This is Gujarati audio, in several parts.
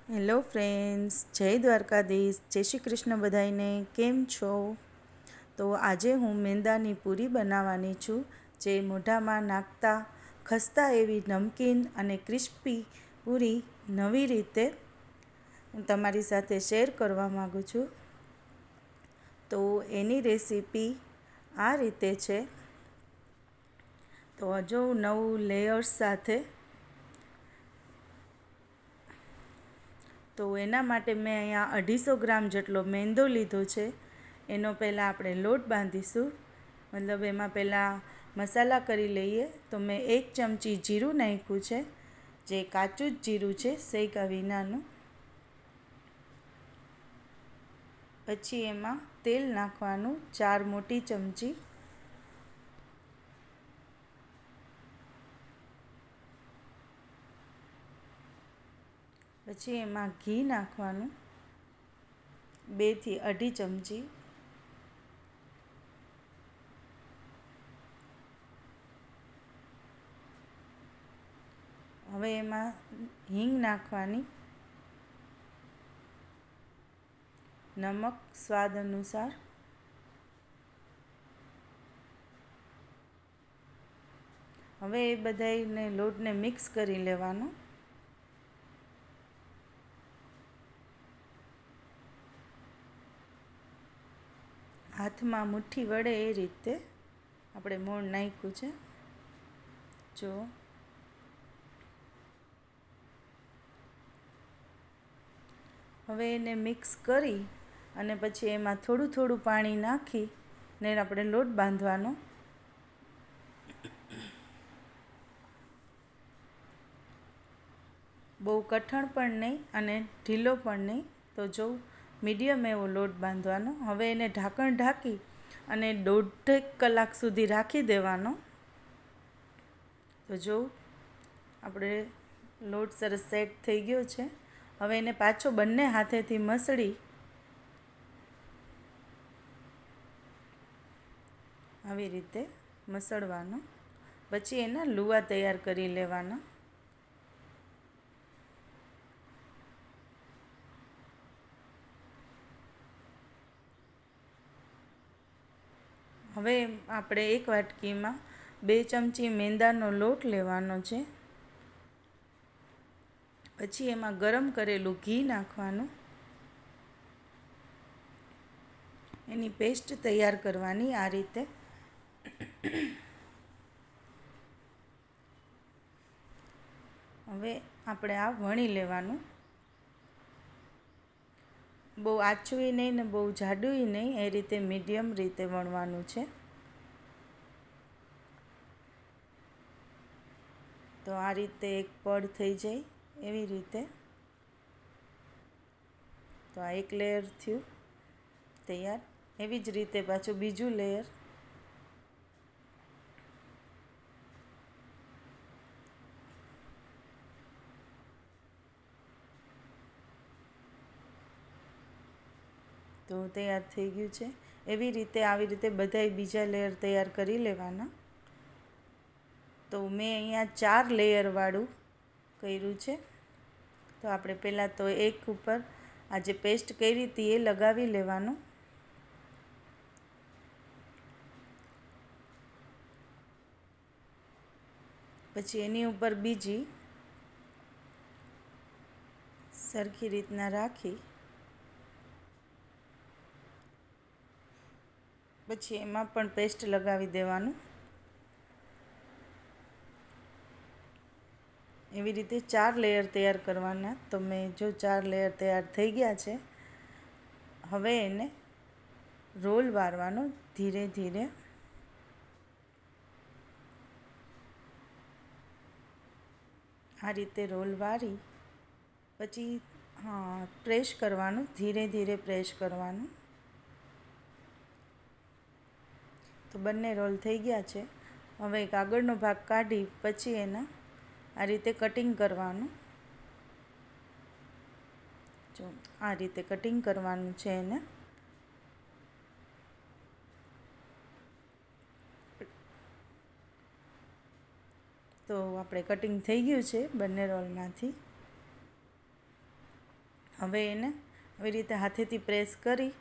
હેલો ફ્રેન્ડ્સ, જય દ્વારકાધીશ, જય શ્રી કૃષ્ણ બધાઈને. કેમ છો? તો આજે હું મેંદાની પૂરી બનાવવાની છું, જે મોઢામાં નાખતા ખસ્તા એવી નમકીન અને ક્રિસ્પી પૂરી નવી રીતે હું તમારી સાથે શેર કરવા માગું છું. તો એની રેસીપી આ રીતે છે. તો હજુ નવું લેયર્સ સાથે, તો એના માટે મેં અહીંયા 250 ગ્રામ જેટલો મેંદો લીધો છે. એનો પહેલાં આપણે લોટ બાંધીશું. મતલબ એમાં પહેલાં મસાલા કરી લઈએ. તો મેં 1 ચમચી જીરું નાખ્યું છે, જે કાચું જ જીરું છે, શેકા વિનાનું. પછી એમાં તેલ નાખવાનું 4 મોટી ચમચી. પછી એમાં ઘી નાખવાનું 2 થી 2.5 ચમચી. હવે એમાં હિંગ નાખવાની, નમક સ્વાદ અનુસાર. હવે એ બધાને લોટને મિક્સ કરી લેવાનો. હાથમાં મુઠ્ઠી વળે એ રીતે આપણે મોણ નાખ્યું છે. જો હવે એને મિક્સ કરી અને પછી એમાં થોડું થોડું પાણી નાખી ને આપણે લોટ બાંધવાનો. બહુ કઠણ પણ નહીં અને ઢીલો પણ નહીં. તો જો મીડિયમ એવો લોટ બાંધવાનો. હવે એને ઢાંકણ ઢાંકી અને 1.5 કલાક સુધી રાખી દેવાનો. તો જો આપણે લોટ સરસ સેટ થઈ ગયો છે. હવે એને પાછો બંને હાથેથી મસળી આવી રીતે મસળવાનો. પછી એના લુવા તૈયાર કરી લેવાના. હવે આપણે એક વાટકીમાં 2 ચમચી મેંદાનો લોટ લેવાનો છે. પછી એમાં ગરમ કરેલું ઘી નાખવાનું. એની પેસ્ટ તૈયાર કરવાની આ રીતે. હવે આપણે આ વણી લેવાનું. બહુ આછુંય નહીં ને બહુ જાડુંય નહીં, એ રીતે મીડિયમ રીતે વણવાનું છે. તો આ રીતે એક પડ થઈ જાય એવી રીતે. તો આ એક લેયર થયું તૈયાર. એવી જ રીતે પાછું બીજું લેયર. તો તૈયાર થઈ ગયું છે. એવી રીતે આવી રીતે બધાય બીજા લેયર તૈયાર કરી લેવાના. તો મેં અહીંયા 4 લેયરવાળું કર્યું છે. તો આપણે પહેલાં તો એક ઉપર આ જે પેસ્ટ કરી હતી એ લગાવી લેવાનું. પછી એની ઉપર બીજી સરખી રીતના રાખી પછી એમાં પણ પેસ્ટ લગાવી દેવાનું. એવી રીતે 4 લેયર તૈયાર કરવાના. તો મેં જો 4 લેયર તૈયાર થઈ ગયા છે. હવે એને રોલ વારવાનો ધીરે ધીરે. આ રીતે રોલ વારી પછી પ્રેસ કરવાનું, ધીરે ધીરે પ્રેસ કરવાનું. તો બંને રોલ થઈ ગયા છે. હવે એક આગળનો ભાગ કાઢી પછી એના આ રીતે કટિંગ કરવાનું. જો આ રીતે કટિંગ કરવાનું છે એને. તો આપણે કટિંગ થઈ ગયું છે બંને રોલમાંથી. હવે એને આવી રીતે હાથેથી પ્રેસ કરી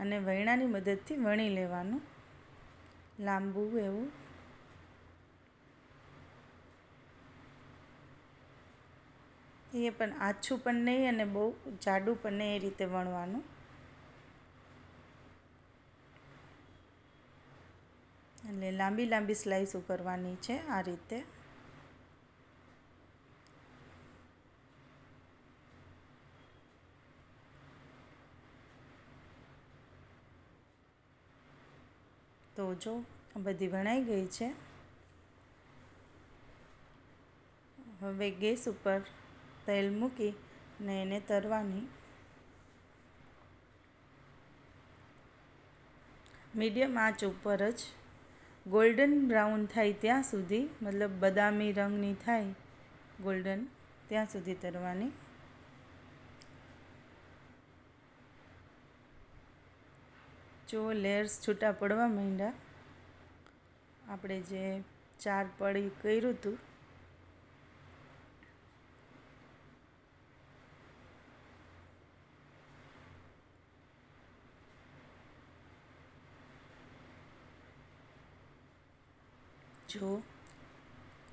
અને વૈણાની મદદથી વણી લેવાનું, લાંબુ એવું. એ પણ આછું પણ નહીં અને બહુ જાડું પણ નહીં, એ રીતે વણવાનું. એટલે લાંબી લાંબી સ્લાઈસો કરવાની છે આ રીતે. તો જો બધી વણાઈ ગઈ છે. હવે ગેસ ઉપર તેલ મૂકી ને એને તળવાની. મીડિયમ આંચ ઉપર જ ગોલ્ડન બ્રાઉન થાય ત્યાં સુધી, મતલબ બદામી રંગની થાય ગોલ્ડન, ત્યાં સુધી તળવાની. જો લેયર્સ છૂટા પડવા માંડ્યા, આપણે જે 4 પડી કર્યું હતું જો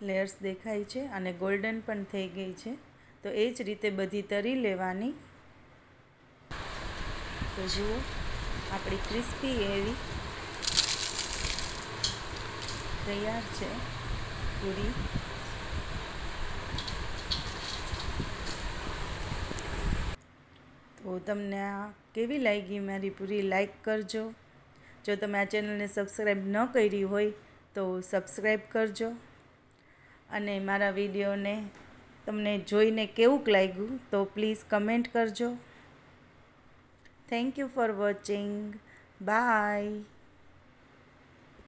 લેયર્સ દેખાય છે અને ગોલ્ડન પણ થઈ ગઈ છે. તો એ જ રીતે બધી તળી લેવાની. તો જુઓ આપણી ક્રિસ્પી એવી તૈયાર છે પૂરી. તો તમને આ કેવી લાગી મારી પૂરી, લાઈક કરજો. જો તમે આ ચેનલને સબસ્ક્રાઈબ ન કરી હોય તો સબસ્ક્રાઈબ કરજો. અને મારા વિડીયોને તમને જોઈને કેવું લાગ્યું તો પ્લીઝ કમેન્ટ કરજો. Thank you for watching. By.